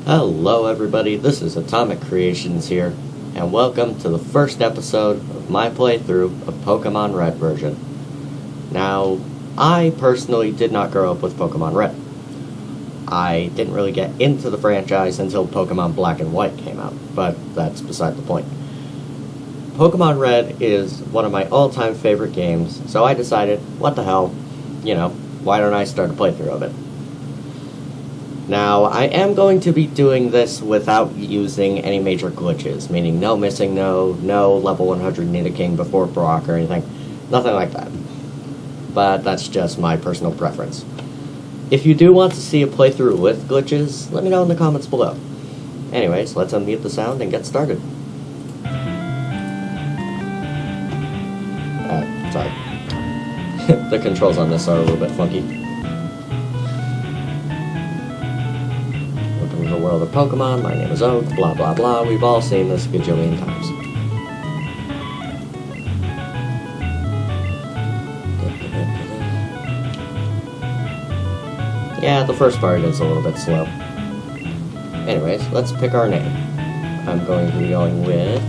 Hello everybody, this is Atomic Creations here, and welcome to the first episode of my playthrough of Pokemon Red version. Now, I personally did not grow up with Pokemon Red. I didn't really get into the franchise until Pokemon Black and White came out, but that's beside the point. Pokemon Red is one of my all-time favorite games, so I decided, what the hell, why don't I start a playthrough of it? Now, I am going to be doing this without using any major glitches, meaning no missing no level 100 Nidoking before Brock or anything, nothing like that. But that's just my personal preference. If you do want to see a playthrough with glitches, let me know in the comments below. Anyways, let's unmute the sound and get started. Sorry. The controls on this are a little bit funky. Welcome to the world of Pokemon, my name is Oak, blah blah blah, we've all seen this a gajillion times. Yeah, the first part is a little bit slow. Anyways, let's pick our name. I'm going to be going with...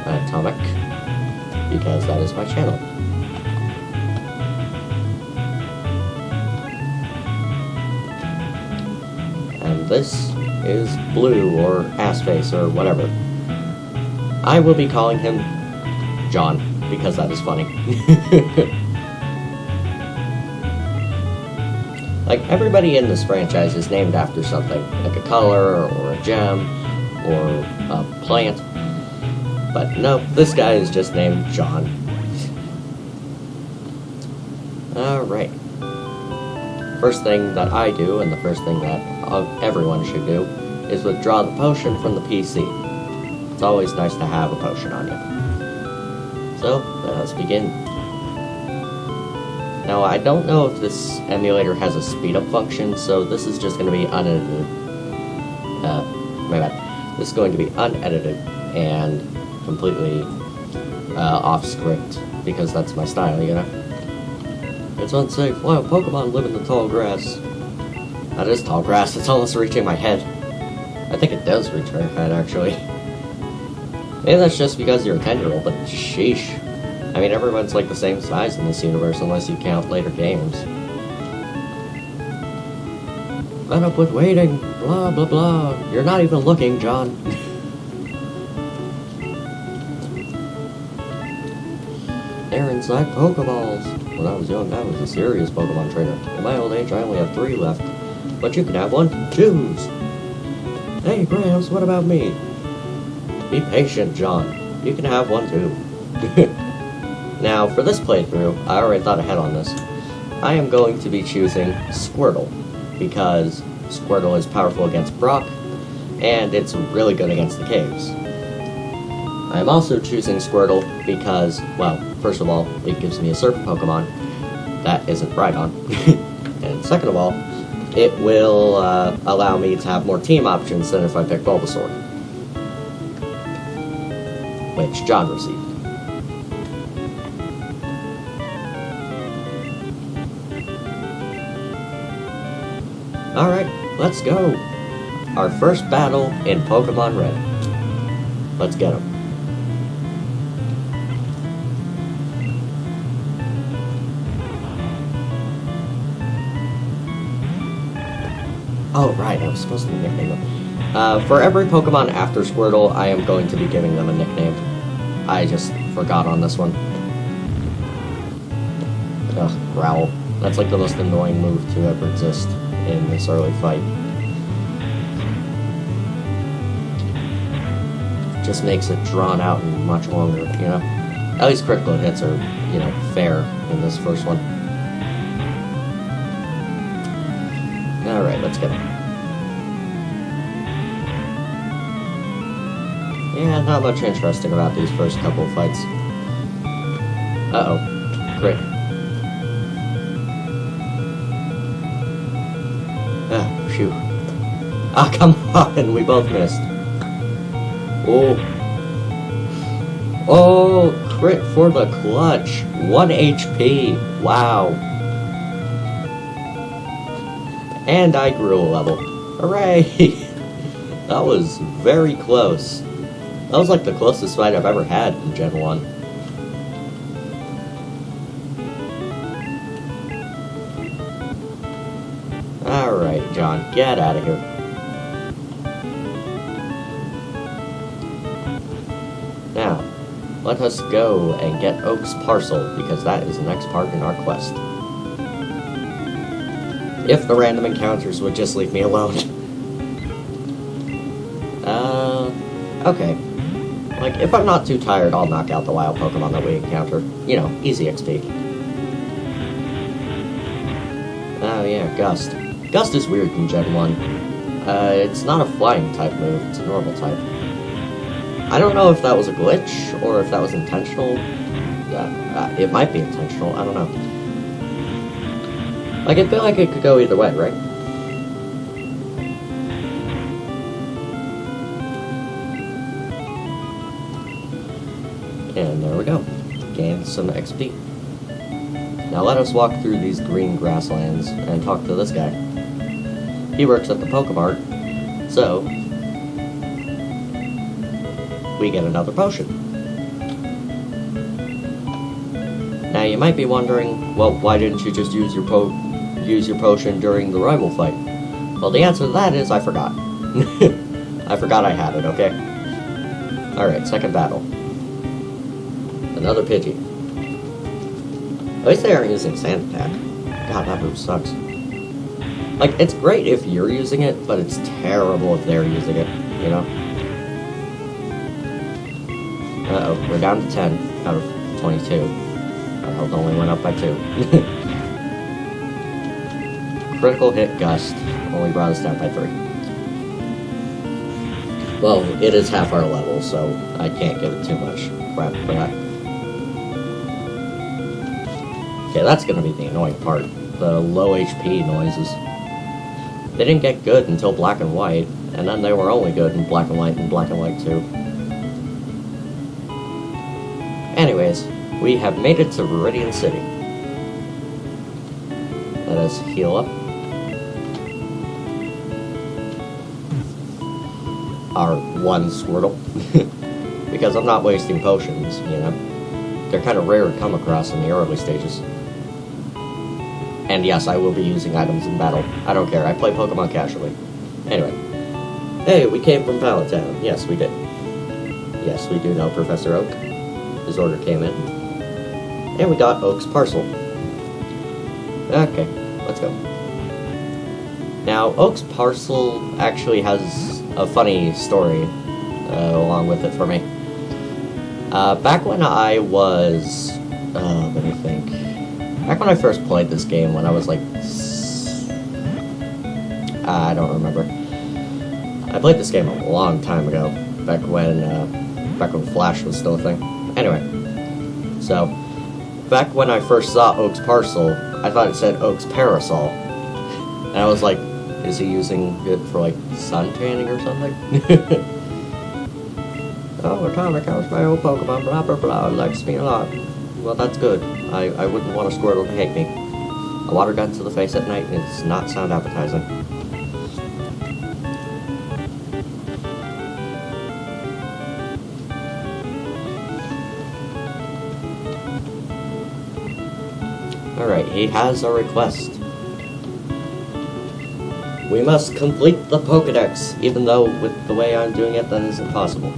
Atomic, because that is my channel. And this is Blue, or Assface, or whatever. I will be calling him John, because that is funny. Like, everybody in this franchise is named after something, like a color, or a gem, or a plant. But no, this guy is just named John. Alright. First thing that I do, and the first thing that everyone should do, is withdraw the potion from the PC. It's always nice to have a potion on you. So, let's begin. Now, I don't know if this emulator has a speed up function, so this is just going to be unedited. My bad. This is going to be unedited and completely off script, because that's my style, It's unsafe. Wow, Pokemon live in the tall grass. That is tall grass, it's almost reaching my head. I think it does reach my head, actually. Maybe that's just because you're a 10-year-old, but sheesh. I mean, everyone's like the same size in this universe, unless you count later games. Fed up with waiting, blah blah blah. You're not even looking, John. They're inside Pokeballs. When I was young, I was a serious Pokemon trainer. In my old age, I only have 3 left. But you can have one. Choose! Hey, Gramps, what about me? Be patient, John. You can have one, too. Now, for this playthrough, I already thought ahead on this. I am going to be choosing Squirtle, because Squirtle is powerful against Brock, and it's really good against the caves. I am also choosing Squirtle because, well, first of all, it gives me a Surf Pokemon that isn't Rhydon. And second of all, it will allow me to have more team options than if I pick Bulbasaur, which John received. Alright, let's go! Our first battle in Pokemon Red. Let's get him. Oh, right, I was supposed to nickname them. For every Pokemon after Squirtle, I am going to be giving them a nickname. I just forgot on this one. Ugh, Growl. That's like the most annoying move to ever exist in this early fight. Just makes it drawn out and much longer, At least critical hits are, fair in this first one. Alright, let's get him. Yeah, not much interesting about these first couple of fights. Uh-oh. Great. Ah, phew. Ah, come on, we both missed. Oh. Oh, crit for the clutch. 1 HP. Wow. And I grew a level. Hooray! That was very close. That was like the closest fight I've ever had in Gen 1. Alright, John, get out of here. Now, let us go and get Oak's parcel, because that is the next part in our quest. If the random encounters would just leave me alone. Okay. Like, if I'm not too tired, I'll knock out the wild Pokemon that we encounter. You know, easy XP. Oh yeah, Gust. Gust is weird in Gen 1. It's not a flying type move, it's a normal type. I don't know if that was a glitch, or if that was intentional. It might be intentional, I don't know. Like, I feel like it could go either way, right? And there we go. Gained some XP. Now let us walk through these green grasslands and talk to this guy. He works at the Pokemart, so we get another potion. Now you might be wondering, well, why didn't you just use your potion during the rival fight? Well, the answer to that is I forgot. I forgot I had it, okay? Alright, second battle. Another Pidgey. At least they aren't using Sand Attack. God, that move sucks. Like, it's great if you're using it, but it's terrible if they're using it, you know? Uh-oh, we're down to 10 out of 22. Our health only went up by 2. Critical hit Gust only brought us down by 3. Well, it is half our level, so I can't give it too much crap for that. Okay, that's gonna be the annoying part. The low HP noises. They didn't get good until Black and White, and then they were only good in Black and White and Black and White 2. Anyways, we have made it to Viridian City. Let us heal up. Our one Squirtle. Because I'm not wasting potions, you know. They're kind of rare to come across in the early stages. And yes, I will be using items in battle. I don't care, I play Pokemon casually. Anyway. Hey, we came from Palatown. Yes, we did. Yes, we do know Professor Oak. His order came in. And we got Oak's parcel. Okay, let's go. Now, Oak's parcel actually has a funny story along with it for me. Back when I was... let me think. Back when I first played this game, when I was like... I don't remember. I played this game a long time ago. Back when Flash was still a thing. Anyway. So, back when I first saw Oak's parcel, I thought it said Oak's parasol. And I was like, is he using it for like sun tanning or something? Oh, Atomic, how's my old Pokemon? Blah, blah, blah. Likes me a lot. Well, that's good. I wouldn't want a Squirtle to hate me. A water gun to the face at night does not sound appetizing. Alright, he has a request. We must complete the Pokedex, even though with the way I'm doing it, that is impossible.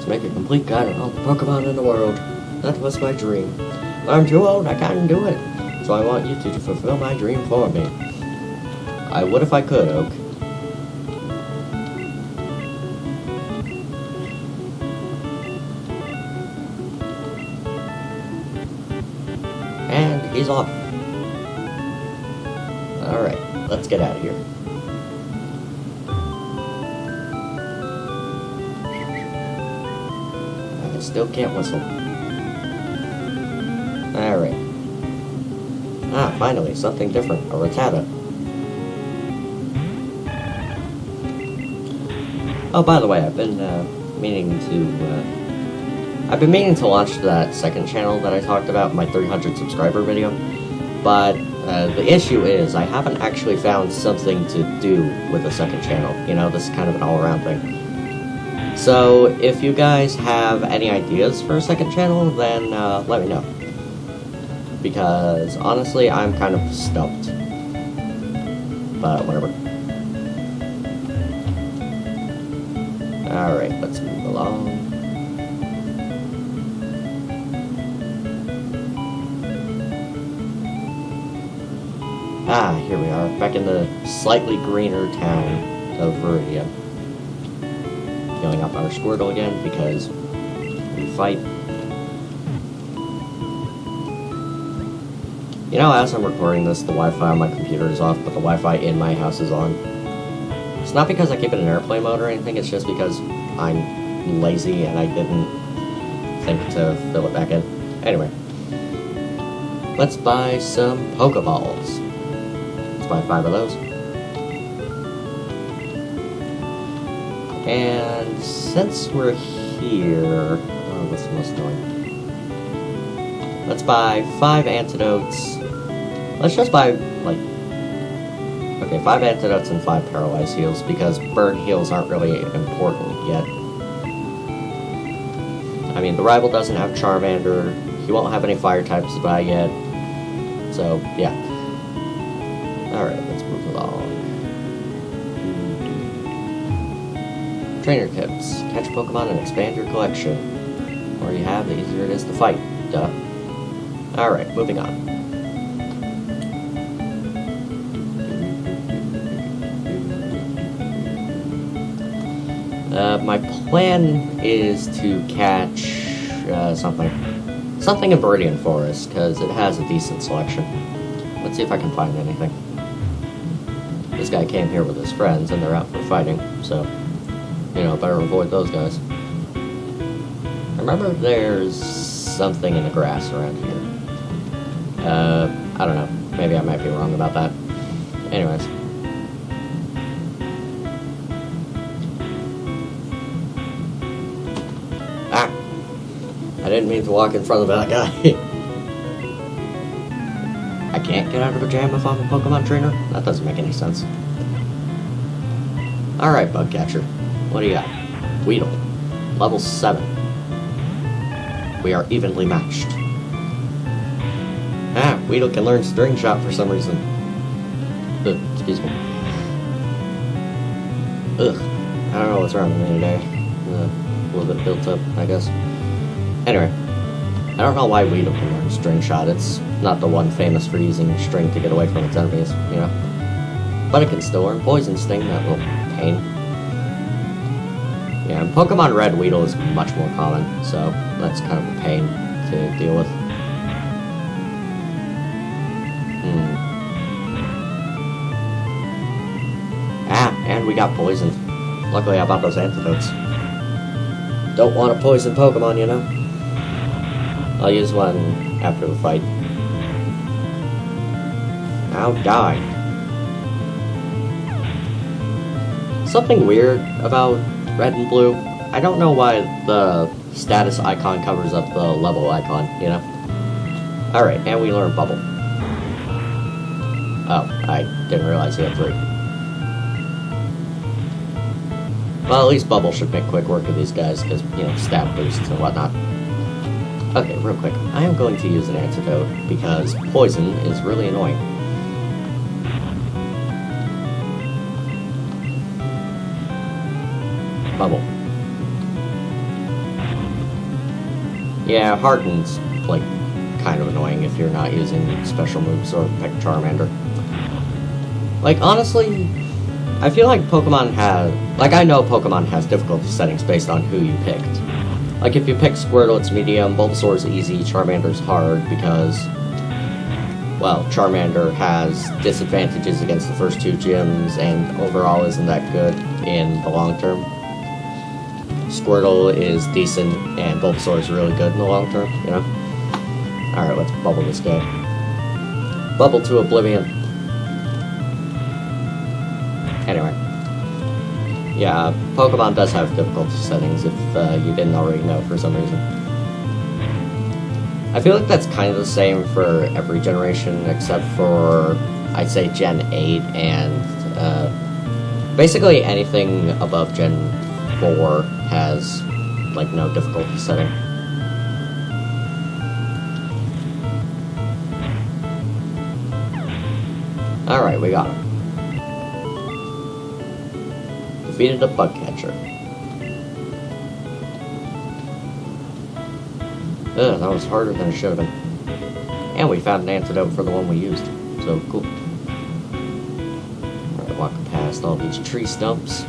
Make a complete guide on all the Pokemon in the world. That was my dream. But I'm too old, I can't do it. So I want you to fulfill my dream for me. I would if I could, Oak. And he's off. Alright, let's get out of here. Still can't whistle. Alright. Ah, finally, something different. A Rattata. Oh, by the way, I've been meaning to... I've been meaning to launch that second channel that I talked about in my 300 subscriber video, but the issue is I haven't actually found something to do with the second channel. You know, this is kind of an all-around thing. So, if you guys have any ideas for a second channel, then let me know. Because, honestly, I'm kind of stumped. But, whatever. Alright, let's move along. Ah, here we are, back in the slightly greener town of Viridian. Healing up our Squirtle again, because we fight. You know, as I'm recording this, the Wi-Fi on my computer is off, but the Wi-Fi in my house is on. It's not because I keep it in airplane mode or anything, it's just because I'm lazy and I didn't think to fill it back in. Anyway. Let's buy some Pokeballs. Let's buy 5 of those. And since we're here... Oh, what's the most annoying? Let's buy 5 antidotes. Let's just buy, like... Okay, 5 antidotes and 5 paralyzed heals, because burn heals aren't really important yet. I mean, the rival doesn't have Charmander, he won't have any fire types to buy yet. So, yeah. Alright, let's move along. Trainer tips. Catch Pokemon and expand your collection. The more you have, the easier it is to fight. Duh. Alright, moving on. My plan is to catch something in Viridian Forest, because it has a decent selection. Let's see if I can find anything. This guy came here with his friends, and they're out for fighting, so, you know, better avoid those guys. Remember, there's something in the grass around here. I don't know. Maybe I might be wrong about that. Anyways. Ah! I didn't mean to walk in front of that guy. I can't get out of a jam if I'm a Pokemon trainer? That doesn't make any sense. Alright, Bugcatcher. What do you got? Weedle. Level 7. We are evenly matched. Ah, Weedle can learn String Shot for some reason. Excuse me. Ugh. I don't know what's wrong with me today. A little bit built up, I guess. Anyway. I don't know why Weedle can learn String Shot. It's not the one famous for using string to get away from its enemies, you know. But it can still learn Poison Sting, that little pain. Yeah, in Pokemon Red, Weedle is much more common, so that's kind of a pain to deal with. Ah, and we got poisoned. Luckily I bought those antidotes. Don't want to poison Pokemon, you know? I'll use one after the fight. Now die. Something weird about Red and Blue. I don't know why the status icon covers up the level icon, you know? Alright, and we learn Bubble. Oh, I didn't realize he had 3. Well, at least Bubble should make quick work of these guys, because, you know, stat boosts and whatnot. Okay, real quick. I am going to use an antidote, because poison is really annoying. Bubble. Yeah, Harden's, like, kind of annoying if you're not using special moves or pick Charmander. Like, honestly, I feel like Pokemon has... Like, I know Pokemon has difficulty settings based on who you picked. Like, if you pick Squirtle, it's medium, Bulbasaur's easy, Charmander's hard, because... Well, Charmander has disadvantages against the first 2 gyms, and overall isn't that good in the long term. Squirtle is decent, and Bulbasaur is really good in the long term, you know? Alright, let's bubble this guy. Bubble to oblivion. Anyway. Yeah, Pokemon does have difficulty settings if you didn't already know for some reason. I feel like that's kind of the same for every generation except for, I'd say, Gen 8 and basically anything above Gen 4 has, like, no difficulty setting. Alright, we got him. Defeated a bug catcher. Ugh, that was harder than it should have been. And we found an antidote for the one we used. So, cool. Alright, walking past all these tree stumps.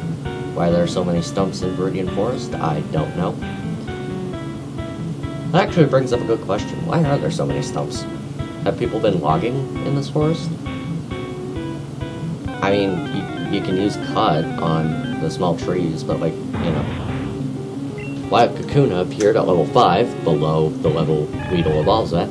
Why there are so many stumps in Viridian Forest, I don't know. That actually brings up a good question. Why are there so many stumps? Have people been logging in this forest? I mean, you can use cut on the small trees, but, like, you know. Wild Kakuna appeared at level 5, below the level Weedle evolves at.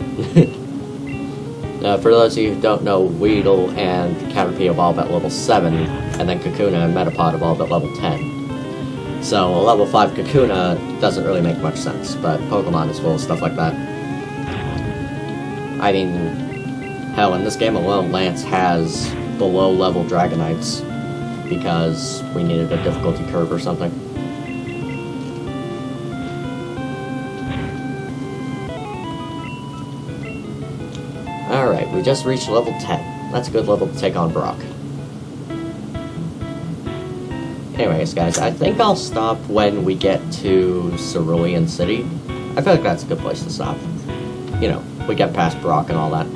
For those of you who don't know, Weedle and Caterpie evolve at level 7, and then Kakuna and Metapod evolve at level 10. So, a level 5 Kakuna doesn't really make much sense, but Pokemon is full of stuff like that. I mean, hell, in this game alone, Lance has the low-level Dragonites, because we needed a difficulty curve or something. Alright, we just reached level 10. That's a good level to take on Brock. Anyways, guys, I think I'll stop when we get to Cerulean City. I feel like that's a good place to stop. You know, we get past Brock and all that.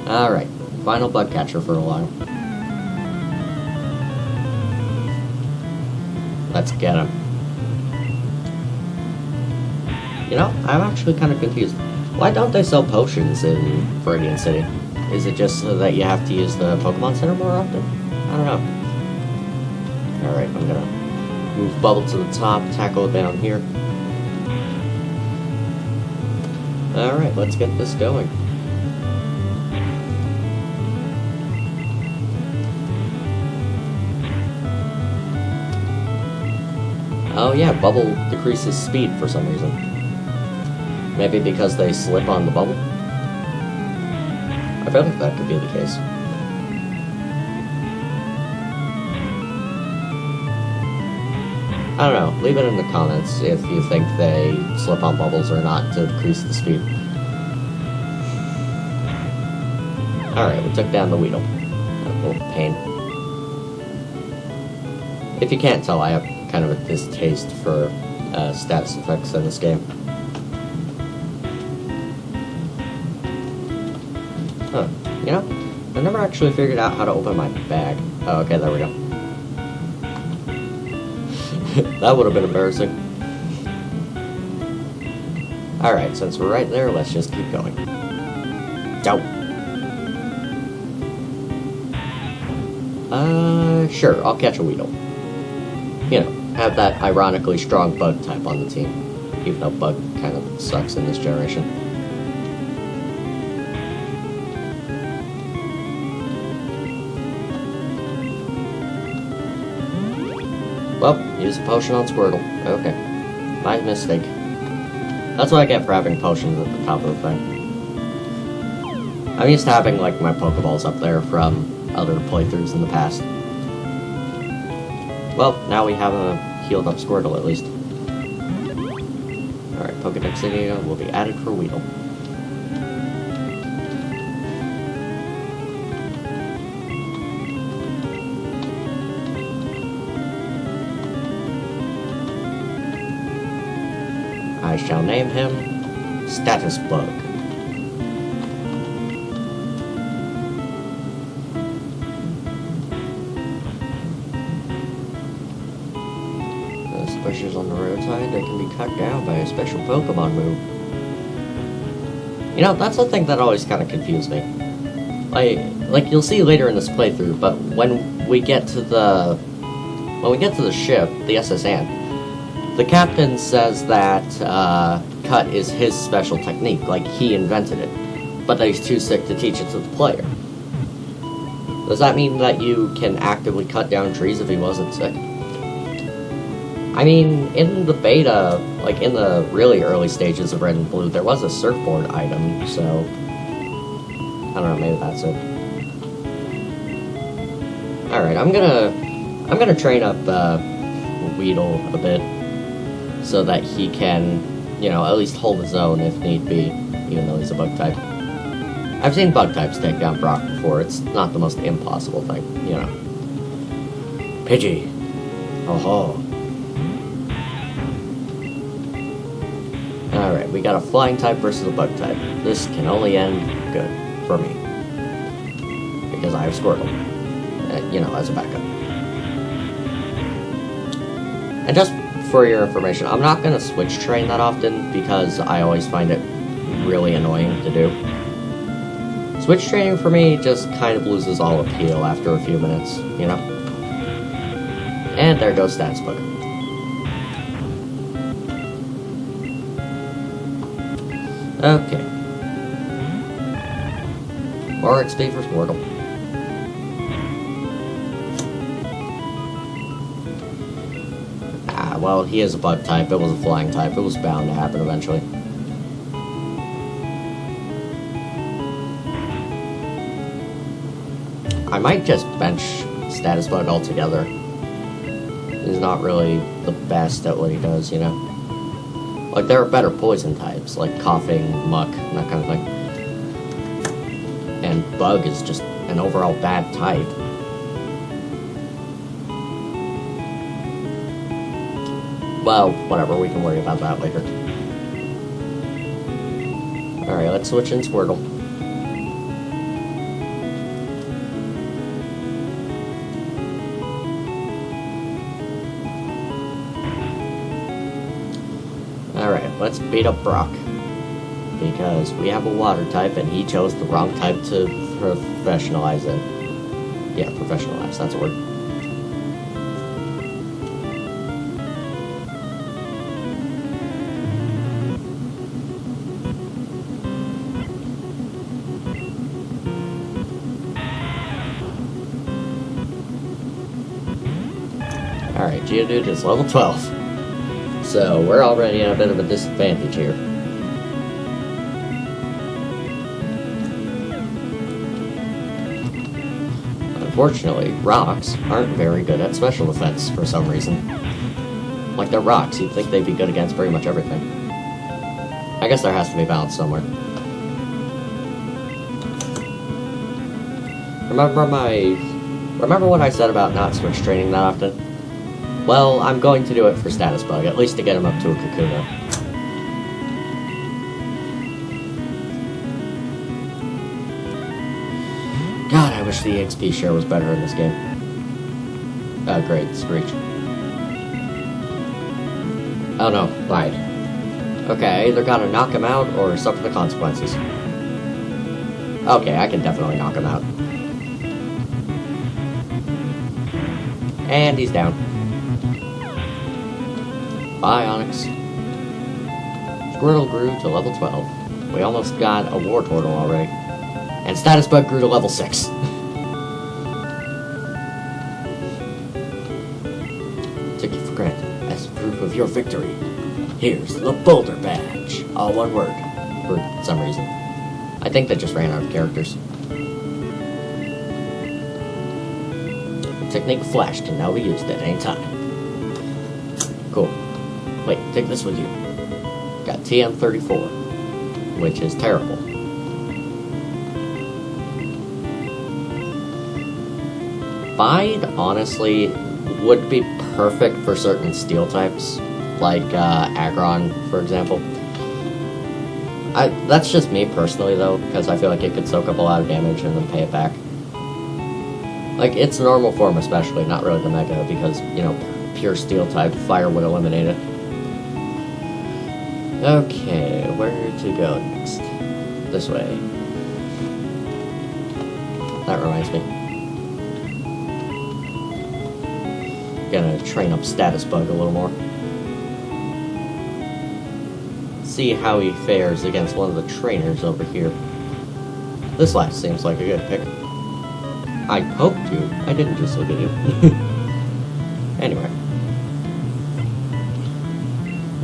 Alright, final bug catcher for a while. Let's get him. You know, I'm actually kind of confused. Why don't they sell potions in Viridian City? Is it just so that you have to use the Pokemon Center more often? I don't know. Alright, I'm gonna move Bubble to the top, tackle it down here. Alright, let's get this going. Oh yeah, Bubble decreases speed for some reason. Maybe because they slip on the bubble? I feel like that could be the case. I don't know, leave it in the comments if you think they slip on bubbles or not to decrease the speed. Alright, we took down the Weedle. A little pain. If you can't tell, I have kind of a distaste for status effects in this game. Huh. You know, I never actually figured out how to open my bag. Oh, okay, there we go. That would have been embarrassing. Alright, since we're right there, let's just keep going. Go! Sure, I'll catch a Weedle. You know, have that ironically strong bug type on the team. Even though bug kind of sucks in this generation. Well, use a potion on Squirtle. Okay. My mistake. That's what I get for having potions at the top of the thing. I'm used to having, like, my Pokeballs up there from other playthroughs in the past. Well, now we have a healed up Squirtle at least. Alright, Pokedex India will be added for Weedle. I shall name him Status Bug. Those bushes on the roadside, they can be cut down by a special Pokemon move. You know, that's the thing that always kind of confused me. Like you'll see later in this playthrough, but when we get to the ship, the SS Ant, the captain says that cut is his special technique, like he invented it, but that he's too sick to teach it to the player. Does that mean that you can actively cut down trees if he wasn't sick? I mean, in the beta, like in the really early stages of Red and Blue, there was a surfboard item, so I don't know, maybe that's it. Alright, I'm gonna train up Weedle a bit so that he can, you know, at least hold his own if need be, even though he's a bug type. I've seen bug types take down Brock before. It's not the most impossible thing, you know. Pidgey. Oh-ho. Alright, we got a flying type versus a bug type. This can only end good for me. Because I have Squirtle. You know, as a backup. And just for your information, I'm not going to switch train that often because I always find it really annoying to do. Switch training for me just kind of loses all appeal after a few minutes, you know? And there goes Stats Book. Okay. More XP for Squirtle. Ah, well, he is a bug type. It was a flying type. It was bound to happen eventually. I might just bench Status Bug altogether. He's not really the best at what he does, you know? Like, there are better poison types, like Coughing, Muck, and that kind of thing. And Bug is just an overall bad type. Well, whatever, we can worry about that later. Alright, let's switch in Squirtle. Alright, let's beat up Brock. Because we have a water type and he chose the wrong type to professionalize it. Yeah, professionalize, that's a word. Alright, Geodude is level 12. So, we're already at a bit of a disadvantage here. Unfortunately, rocks aren't very good at special defense for some reason. Like, they're rocks, you'd think they'd be good against pretty much everything. I guess there has to be balance somewhere. Remember what I said about not switch training that often? Well, I'm going to do it for Status Bug, at least to get him up to a Kakuna. God, I wish the EXP share was better in this game. Oh, great, Screech. Oh no, lied. Okay, I either gotta knock him out or suffer the consequences. Okay, I can definitely knock him out. And he's down. Bye, Onyx. Squirtle grew to level 12. We almost got a Wartortle already. And Status Bug grew to level 6. Took you for granted. As proof of your victory, here's the Boulder Badge. All one word. For some reason. I think they just ran out of characters. The technique Flash can now be used at any time. Cool. Wait, take this with you. Got TM34, which is terrible. Bide, honestly, would be perfect for certain steel types, like Aggron, for example. That's just me personally, though, because I feel like it could soak up a lot of damage and then pay it back. Like, its normal form especially, not really the Mega, because, you know, pure steel type, fire would eliminate it. Okay, where to go next? This way. That reminds me. Gonna train up Status Bug a little more. See how he fares against one of the trainers over here. This last seems like a good pick. I poked you. I didn't just look at you. Anyway.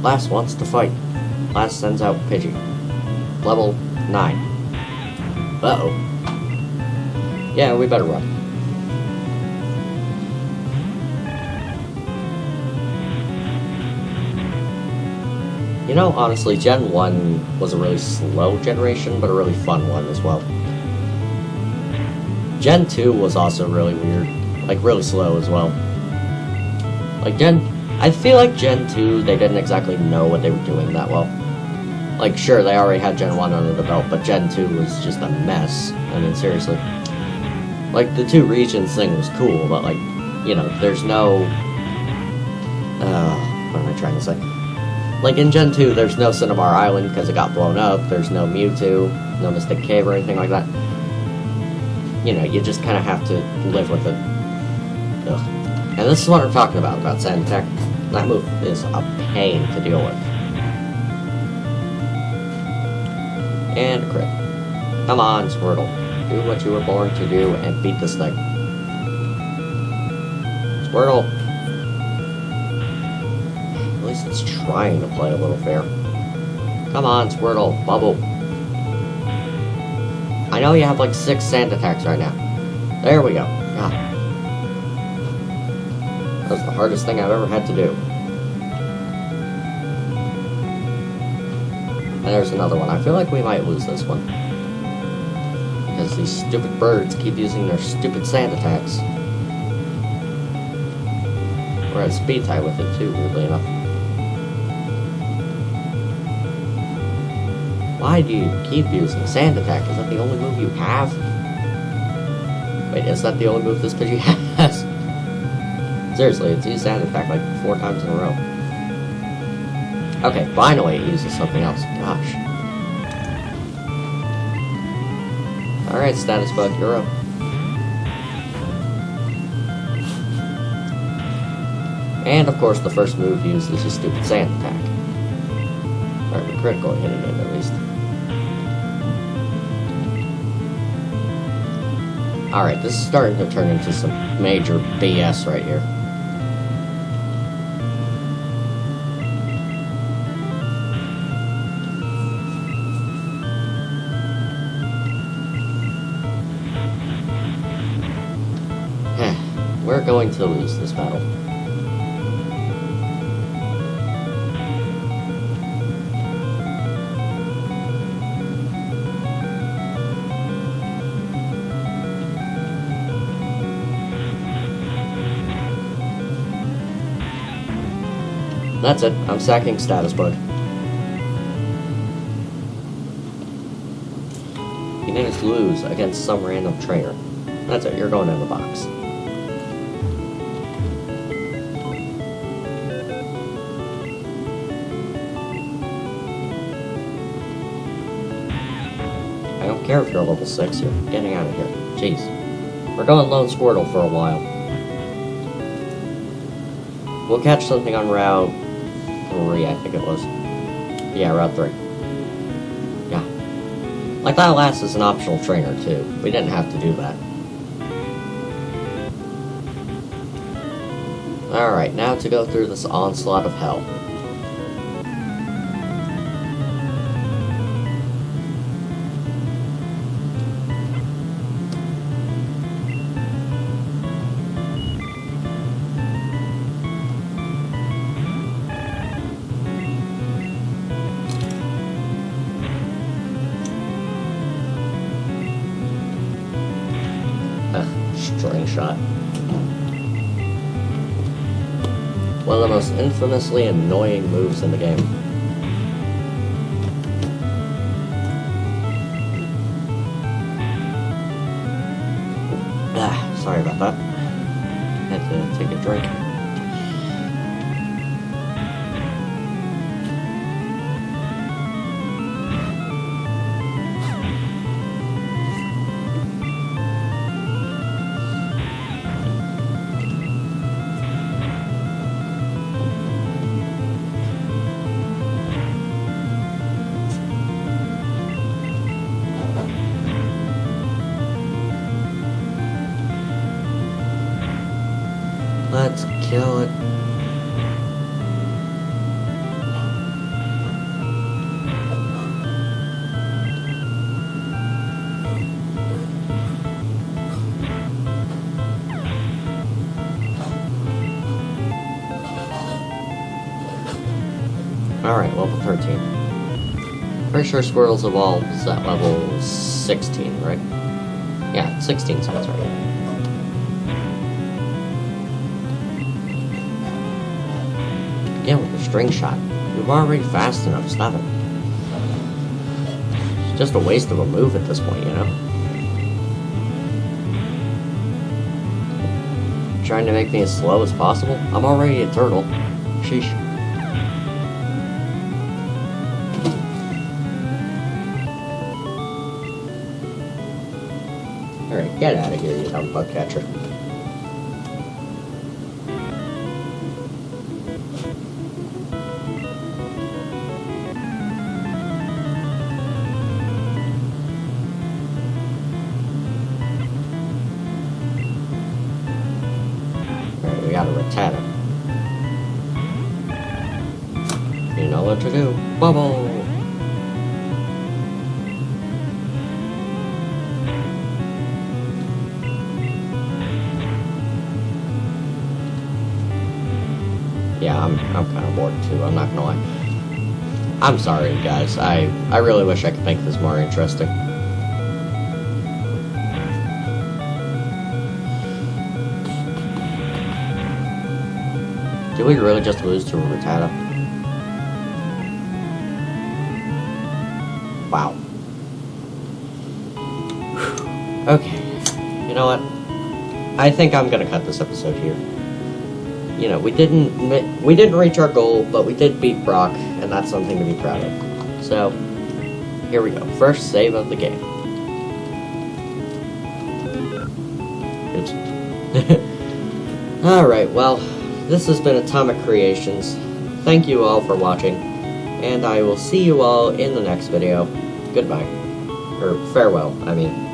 Last wants to fight. Last sends out Pidgey. Level 9. Uh-oh. Yeah, we better run. You know, honestly, Gen 1 was a really slow generation, but a really fun one as well. Gen 2 was also really weird. Like, really slow as well. Like, I feel like Gen 2, they didn't exactly know what they were doing that well. Like, sure, they already had Gen 1 under the belt, but Gen 2 was just a mess. I mean, seriously. Like, the 2 regions thing was cool, but, like, you know, there's no... what am I trying to say? Like, in Gen 2, there's no Cinnabar Island because it got blown up. There's no Mewtwo, no Mystic Cave or anything like that. You know, you just kind of have to live with it. Ugh. And this is what I'm talking about Sand Attack. That move is a pain to deal with. And a crit. Come on, Squirtle. Do what you were born to do and beat this thing. Squirtle. At least it's trying to play a little fair. Come on, Squirtle. Bubble. I know you have like 6 sand attacks right now. There we go. God. That was the hardest thing I've ever had to do. And there's another one. I feel like we might lose this one. Because these stupid birds keep using their stupid sand attacks. We're at speed tie with it too, weirdly enough. Why do you keep using sand attack? Is that the only move you have? Wait, is that the only move this Pidgey has? Seriously, it's used sand attack like 4 times in a row. Okay, finally it uses something else. Gosh. Alright, Status Bug, you're up. And of course, the first move uses a stupid sand attack. Alright, we're critical hitting it at least. Alright, this is starting to turn into some major BS right here. We're going to lose this battle. That's it. I'm sacking Status Bug. You need to lose against some random trainer. That's it. You're going in the box. I don't care if you're level 6. You're getting out of here. Jeez. We're going Lone Squirtle for a while. We'll catch something on Route 3, I think it was. Yeah, Route 3. Yeah. Like, that last is an optional trainer, too. We didn't have to do that. Alright, now to go through this onslaught of hell. String shot. One of the most infamously annoying moves in the game. Sorry about that. Had to take a drink. Let's Alright, level 13. Pretty sure squirrels evolves at level 16, right? Yeah, 16 sounds right. Again with the string shot. You're already fast enough, stop it. It's just a waste of a move at this point, you know? Trying to make me as slow as possible? I'm already a turtle. Sheesh. Alright, get out of here, you dumb bug catcher. Alright, we got a Rattata. You know what to do. Bubble! Yeah, I'm kind of bored too, I'm not gonna lie. I'm sorry, guys. I really wish I could make this more interesting. Did we really just lose to a Rattata? Wow. Okay. You know what? I think I'm gonna cut this episode here. You know, we didn't reach our goal, but we did beat Brock, and that's something to be proud of. So, here we go. First save of the game. Oops. Alright, well, this has been Atomic Creations. Thank you all for watching, and I will see you all in the next video. Goodbye. Or farewell, I mean.